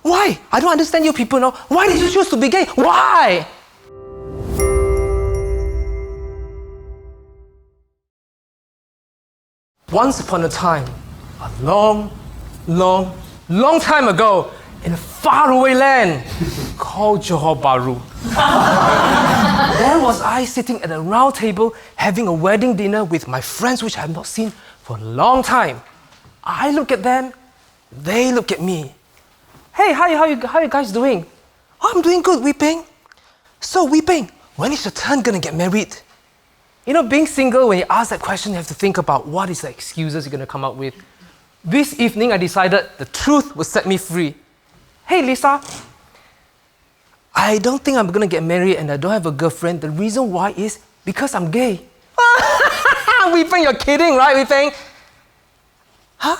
Why? I don't understand you people now. Why did you choose to be gay? Why? Once upon a time, a long time ago, in a faraway land called Johor Bahru, there was I sitting at a round table having a wedding dinner with my friends which I have not seen for a long time. I look at them, they look at me. Hey, how you guys doing? Oh, I'm doing good, Wee Peng. So, Wee Peng, when is your turn gonna get married? You know, being single, when you ask that question, you have to think about what is the excuses you're gonna come up with. This evening, I decided the truth will set me free. Hey, Lisa, I don't think I'm gonna get married and I don't have a girlfriend. The reason why is because I'm gay. Wee Peng, you're kidding, right, Wee Peng? Huh?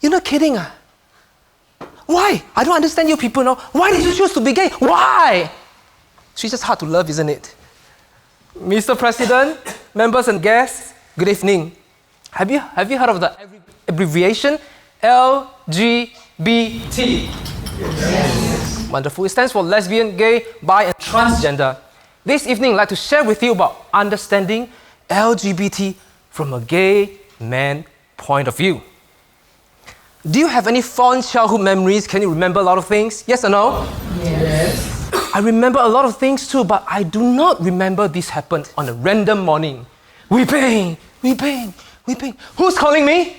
You're not kidding, ah? Why? I don't understand you people now. Why did you choose to be gay? Why? She's just hard to love, isn't it? Mr. President, members and guests, good evening. Have you heard of the abbreviation LGBT? Yes. Wonderful. It stands for lesbian, gay, bi, and transgender. This evening, I'd like to share with you about understanding LGBT from a gay man point of view. Do you have any fond childhood memories? Can you remember a lot of things? Yes or no? Yes. I remember a lot of things too, but I do not remember this happened on a random morning. Wee Peng. Who's calling me?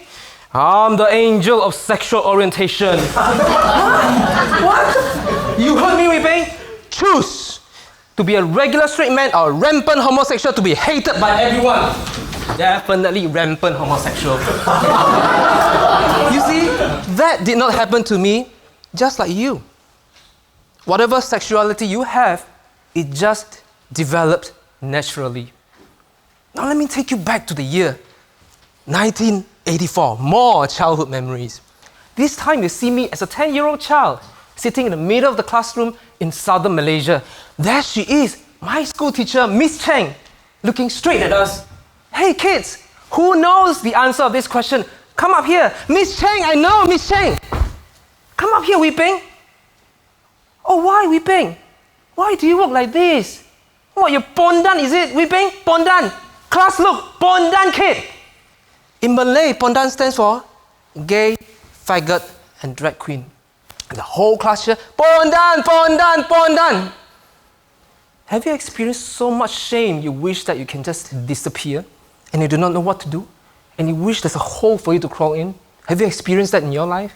I'm the angel of sexual orientation. What? You heard me, Wee Peng? Choose to be a regular straight man or a rampant homosexual to be hated by everyone. Definitely rampant homosexual. You see, that did not happen to me, just like you. Whatever sexuality you have, it just developed naturally. Now let me take you back to the year 1984, more childhood memories. This time you see me as a 10-year-old child, sitting in the middle of the classroom in southern Malaysia. There she is, my school teacher, Miss Cheng, looking straight at us. Hey kids, who knows the answer of this question? Come up here. Miss Cheng, I know, Miss Cheng. Come up here, Wee Peng. Oh, why, Wee Peng? Why do you walk like this? What, you're pondan, is it, Wee Peng? Pondan. Class, look, pondan kid. In Malay, pondan stands for gay, faggot, and drag queen. And the whole class here, pondan. Have you experienced so much shame you wish that you can just disappear and you do not know what to do? And you wish there's a hole for you to crawl in? Have you experienced that in your life?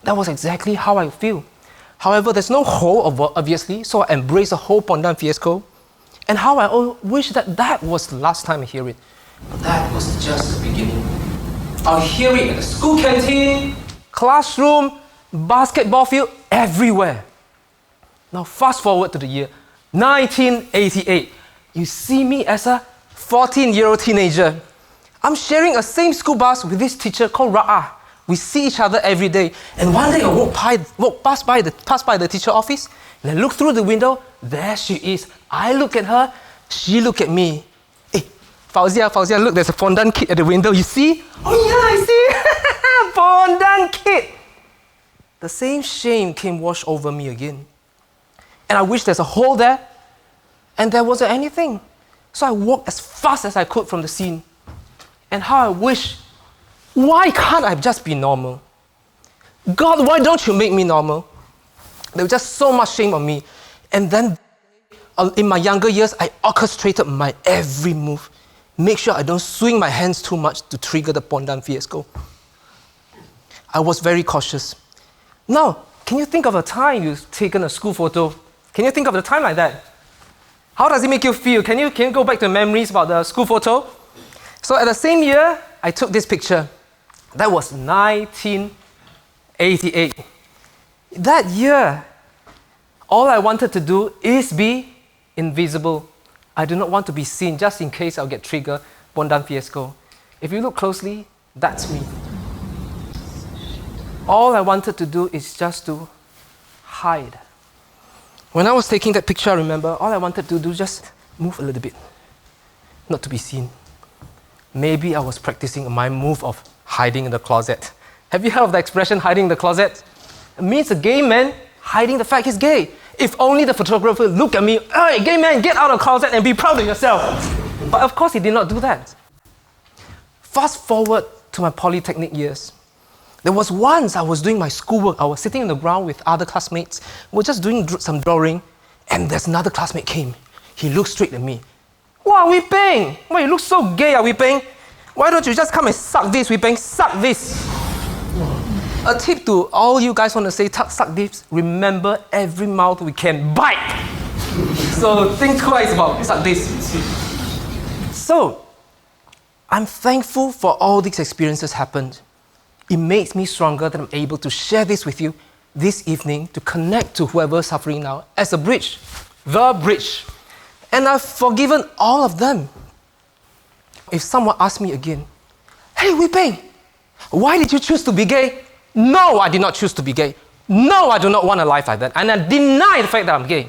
That was exactly how I feel. However, there's no hole, obviously, so I embrace the whole pondan fiasco. And how I wish that was the last time I hear it. But that was just the beginning. I'll hear it in the school canteen, classroom, basketball field, everywhere. Now fast forward to the year 1988. You see me as a 14-year-old teenager. I'm sharing a same school bus with this teacher called Ra'ah. We see each other every day. And one day I passed by the teacher office, and I look through the window. There she is. I look at her, she look at me. Hey, Fauzia, look, there's a pondan kid at the window. You see? Oh yeah, I see. Pondan kid. The same shame came wash over me again. And I wish there's a hole there, and there wasn't anything. So I walked as fast as I could from the scene. And how I wish, why can't I just be normal? God, why don't you make me normal? There was just so much shame on me. And then, in my younger years, I orchestrated my every move. Make sure I don't swing my hands too much to trigger the pondan fiasco. I was very cautious. Now, can you think of a time you've taken a school photo? Can you think of a time like that? How does it make you feel? Can you go back to memories about the school photo? So at the same year, I took this picture. That was 1988. That year, all I wanted to do is be invisible. I do not want to be seen, just in case I'll get triggered, pondan fiasco. If you look closely, that's me. All I wanted to do is just to hide. When I was taking that picture, I remember, all I wanted to do just move a little bit, not to be seen. Maybe I was practicing my move of hiding in the closet. Have you heard of the expression hiding in the closet? It means a gay man hiding the fact he's gay. If only the photographer looked at me, hey, gay man, get out of the closet and be proud of yourself. But of course he did not do that. Fast forward to my polytechnic years. There was once I was doing my schoolwork, I was sitting on the ground with other classmates, we were just doing some drawing, and there's another classmate came. He looked straight at me. Wow, Wee Peng! Why you look so gay, Wee Peng? Why don't you just come and suck this, Wee Peng? Suck this! A tip to all you guys want to say, suck this, remember every mouth we can bite! So think twice about suck this. So, I'm thankful for all these experiences happened. It makes me stronger that I'm able to share this with you this evening to connect to whoever's suffering now as a bridge, the bridge. And I've forgiven all of them. If someone asks me again, hey, Wee Peng, why did you choose to be gay? No, I did not choose to be gay. No, I do not want a life like that. And I deny the fact that I'm gay.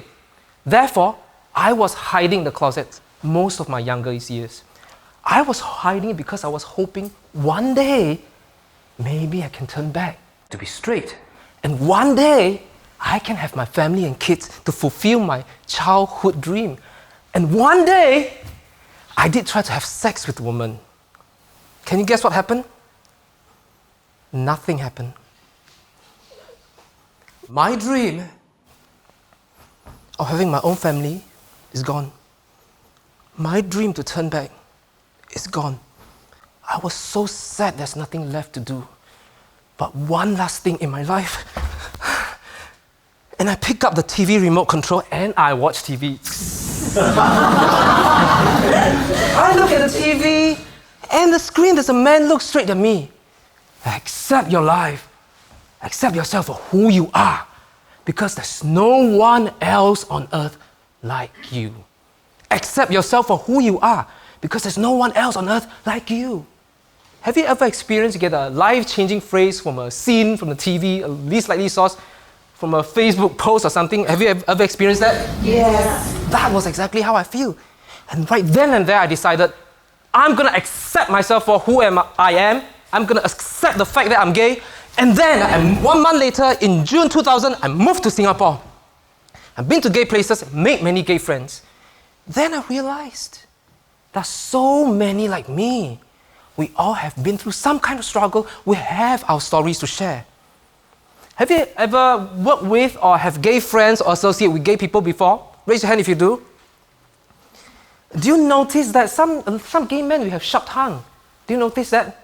Therefore, I was hiding in the closet most of my younger years. I was hiding it because I was hoping one day, maybe I can turn back to be straight. And one day, I can have my family and kids to fulfill my childhood dream. And one day, I did try to have sex with a woman. Can you guess what happened? Nothing happened. My dream of having my own family is gone. My dream to turn back is gone. I was so sad there's nothing left to do. But one last thing in my life, and I pick up the TV remote control and I watch TV. I look at the TV and the screen, there's a man look straight at me. Accept your life. Accept yourself for who you are. Because there's no one else on earth like you. Accept yourself for who you are. Because there's no one else on earth like you. Have you ever experienced you get a life-changing phrase from a scene from the TV, a least likely source, from a Facebook post or something? Have you ever experienced that? Yes. That was exactly how I feel. And right then and there I decided, I'm going to accept myself for who I am. I'm going to accept the fact that I'm gay. And then 1 month later, in June 2000, I moved to Singapore. I've been to gay places, made many gay friends. Then I realized there's so many like me. We all have been through some kind of struggle. We have our stories to share. Have you ever worked with or have gay friends or associate with gay people before? Raise your hand if you do. Do you notice that some gay men, we have sharp tongue? Do you notice that?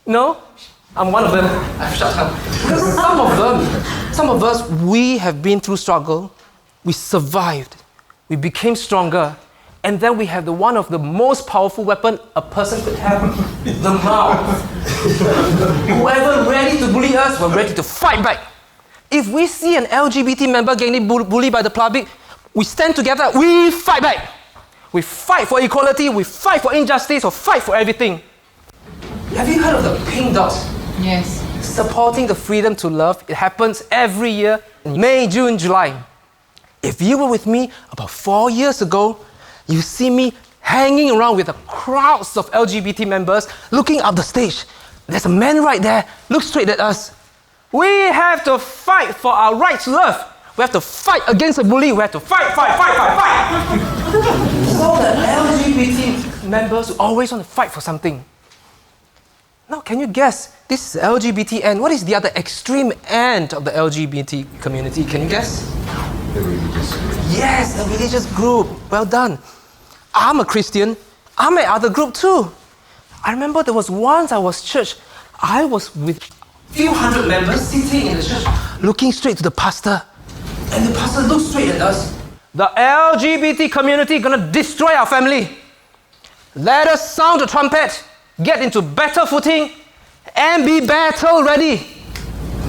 No? I'm one of them. I have sharp tongue. Because some of us, we have been through struggle. We survived. We became stronger. And then we have one of the most powerful weapon a person could have, the mouth. Whoever ready to bully us, we're ready to fight back. If we see an LGBT member getting bullied by the public, we stand together, we fight back. We fight for equality, we fight for injustice, or fight for everything. Have you heard of the Pink Dots? Yes. Supporting the freedom to love. It happens every year in May, June, July. If you were with me about 4 years ago, you see me hanging around with the crowds of LGBT members looking up the stage. There's a man right there, look straight at us. We have to fight for our right to love. We have to fight against the bully. We have to fight. So the LGBT members always want to fight for something. Now, can you guess? This is LGBT end. What is the other extreme end of the LGBT community? Can you guess? The religious group. Yes, the religious group. Well done. I'm a Christian. I'm an other group too. I remember there was once I was church. I was with a few hundred members sitting in the church, looking straight to the pastor. And the pastor looked straight at us. The LGBT community gonna destroy our family. Let us sound the trumpet, get into battle footing, and be battle ready.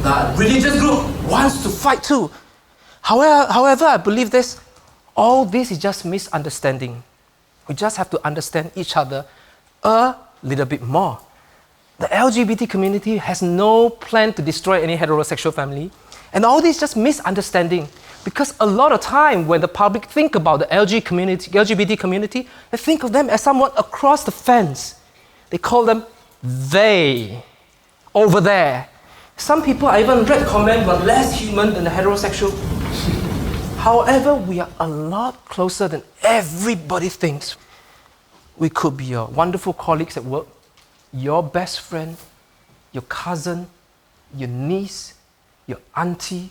The religious group wants to fight too. However, I believe this. All this is just misunderstanding. We just have to understand each other a little bit more. The LGBT community has no plan to destroy any heterosexual family. And all this is just misunderstanding. Because a lot of time when the public think about the LGBT community, they think of them as someone across the fence. They call them they, over there. Some people, I even read comment, were less human than the heterosexual. However, we are a lot closer than everybody thinks. We could be your wonderful colleagues at work, your best friend, your cousin, your niece, your auntie,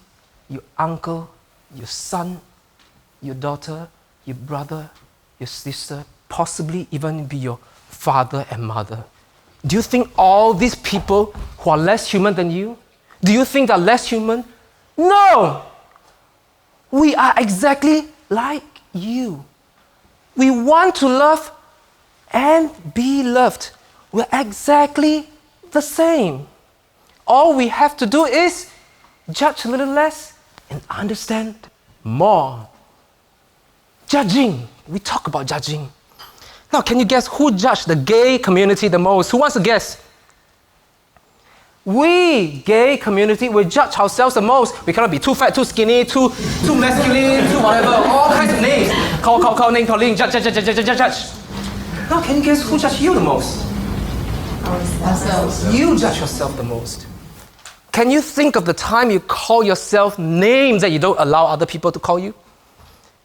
your uncle, your son, your daughter, your brother, your sister, possibly even be your father and mother. Do you think all these people who are less human than you, do you think they're less human? No! We are exactly like you. We want to love and be loved. We're exactly the same. All we have to do is judge a little less and understand more. Judging. We talk about judging. Now, can you guess who judged the gay community the most? Who wants to guess? We, gay community, we judge ourselves the most. We cannot be too fat, too skinny, too masculine, too whatever, all kinds of names. Call, name calling, judge. Now, can you guess who judged you the most? Ourselves. You judge yourself the most. Can you think of the time you call yourself names that you don't allow other people to call you?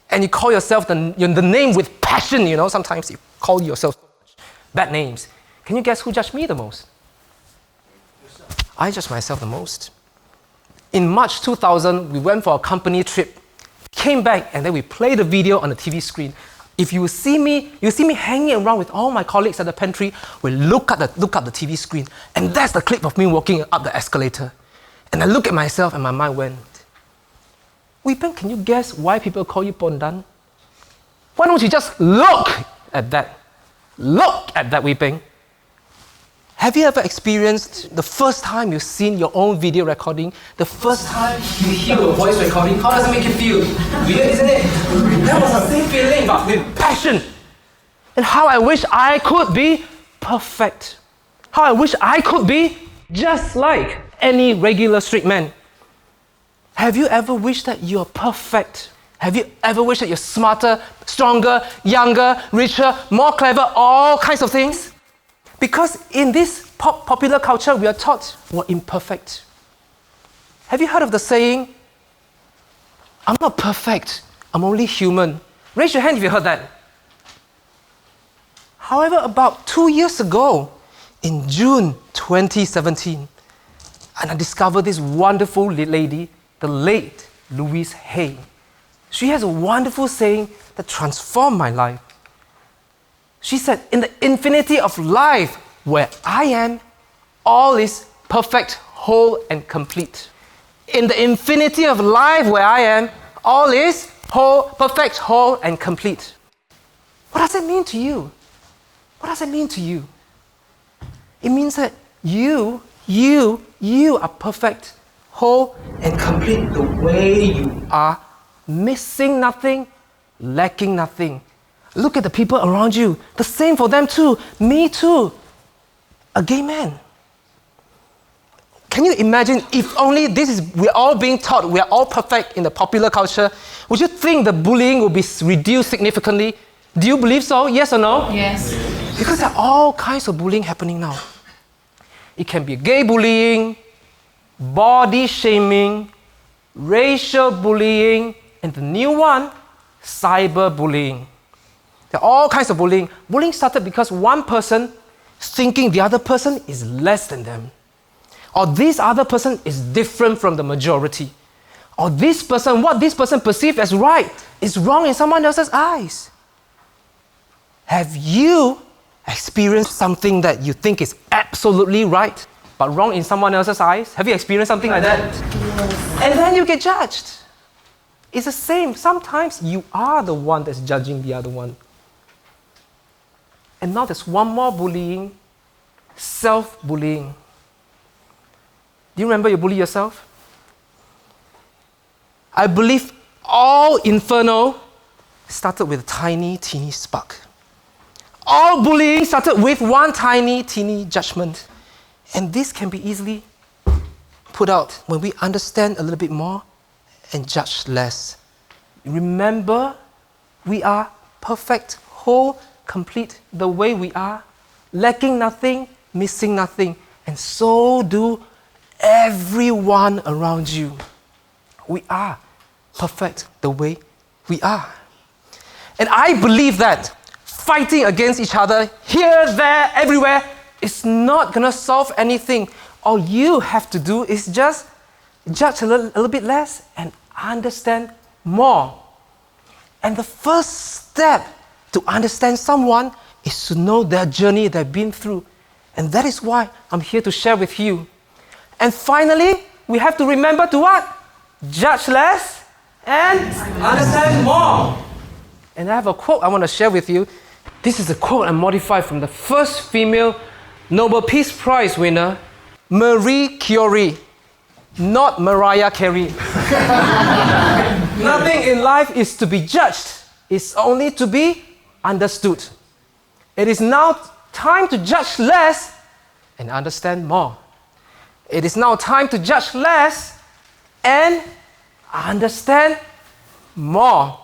And you call yourself the name with passion, you know, sometimes you call yourself bad names. Can you guess who judged me the most? Yourself. I judge myself the most. In March 2000, we went for a company trip, came back, and then we played the video on the TV screen. If you see me hanging around with all my colleagues at the pantry, we look at the TV screen, and that's the clip of me walking up the escalator. And I look at myself and my mind went, Wee Peng, can you guess why people call you Pondan? Why don't you just look at that? Look at that, Wee Peng. Have you ever experienced the first time you've seen your own video recording, the first time you hear your voice recording? How does it make you feel? Weird, isn't it? That was the same feeling, but with passion. And how I wish I could be perfect. How I wish I could be just like any regular street man. Have you ever wished that you're perfect? Have you ever wished that you're smarter, stronger, younger, richer, more clever, all kinds of things? Because in this popular culture, we are taught we're imperfect. Have you heard of the saying, I'm not perfect, I'm only human? Raise your hand if you heard that. However, about 2 years ago, in June 2017, and I discovered this wonderful lady, the late Louise Hay. She has a wonderful saying that transformed my life. She said, in the infinity of life where I am, all is perfect, whole, and complete. In the infinity of life where I am, all is whole, perfect, whole, and complete. What does it mean to you? What does it mean to you? It means that you are perfect, whole, and complete the way you are, missing nothing, lacking nothing. Look at the people around you. The same for them too. Me too. A gay man. Can you imagine if only we're all being taught we're all perfect in the popular culture, would you think the bullying will be reduced significantly? Do you believe so? Yes or no? Yes. Because there are all kinds of bullying happening now. It can be gay bullying, body shaming, racial bullying, and the new one, cyber bullying. There are all kinds of bullying. Bullying started because one person thinking the other person is less than them. Or this other person is different from the majority. Or this person, what this person perceives as right, is wrong in someone else's eyes. Have you experienced something that you think is absolutely right, but wrong in someone else's eyes? Have you experienced something like that? Yes. And then you get judged. It's the same. Sometimes you are the one that's judging the other one. And now there's one more bullying, self-bullying. Do you remember you bully yourself? I believe all inferno started with a tiny, teeny spark. All bullying started with one tiny, teeny judgment. And this can be easily put out when we understand a little bit more and judge less. Remember, we are perfect, whole, complete the way we are, lacking nothing, missing nothing. And so do everyone around you. We are perfect the way we are. And I believe that fighting against each other here, there, everywhere is not going to solve anything. All you have to do is just judge a little bit less and understand more. And the first step to understand someone is to know their journey they've been through. And that is why I'm here to share with you. And finally, we have to remember to what? Judge less and understand more. And I have a quote I want to share with you. This is a quote I modified from the first female Nobel Peace Prize winner, Marie Curie, not Mariah Carey. Nothing in life is to be judged. It's only to be understood. It is now time to judge less and understand more. It is now time to judge less and understand more.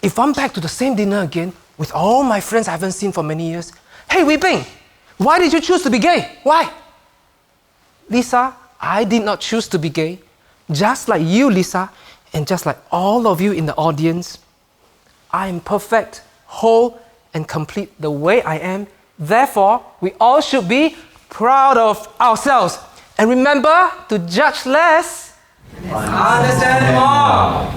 If I'm back to the same dinner again with all my friends I haven't seen for many years, hey Wei Ping, why did you choose to be gay? Why? Lisa, I did not choose to be gay. Just like you, Lisa, and just like all of you in the audience, I am perfect, whole, and complete the way I am. Therefore, we all should be proud of ourselves. And remember to judge less and understand more.